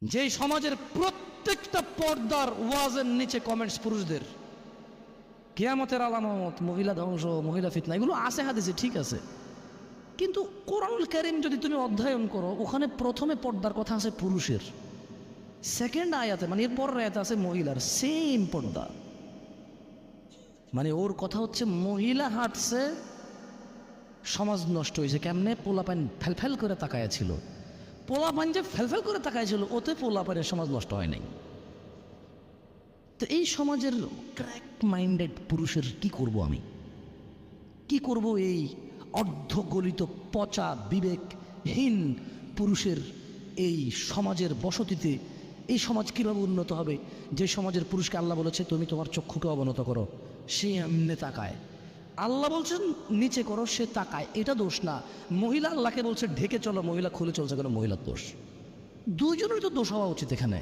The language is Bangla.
যে সমাজের প্রত্যেকটা পর্দার ওয়াজের নিচে কমেন্টস পুরুষদের, কিয়ামতের আলামত, মহিলা ধ্বংস, মহিলা ফিতনা, এগুলো আছে হাদিসে, ঠিক আছে, কিন্তু কোরআনুল কারীম যদি তুমি অধ্যয়ন করো, ওখানে প্রথমে পর্দার কথা আছে পুরুষের, সেকেন্ড আয়াতে মানে এর পরের আয়াতে আছে মহিলার, সেম পর্দা। মানে ওর কথা হচ্ছে মহিলা হাঁটছে, সমাজ নষ্ট হয়েছে কেমনে? পোলাপান ফেলফেল করে তাকায়াছিল, পোলাপান যে ফেলফেল করে তাকায়াছিল, ওতে পোলাপানের সমাজ নষ্ট হয় নাই। তো এই সমাজের ক্র্যাক মাইন্ডেড পুরুষের কি করব আমি? কি করব এই অর্ধগলিত পচা বিবেকহীন পুরুষের এই সমাজের বসতিতে? এই সমাজ কীভাবে উন্নত হবে যে সমাজের পুরুষকে আল্লাহ বলেছে তুমি তোমার চক্ষুকে অবনত করো, সে এমনি তাকায়। আল্লাহ বলছেন নিচে করো, সে তাকায়, এটা দোষ না। মহিলা আল্লাহকে বলছে ঢেকে চলো, মহিলা খুলে চলছে কেন? মহিলার দোষ। দুইজনের তো দোষ হওয়া উচিত এখানে।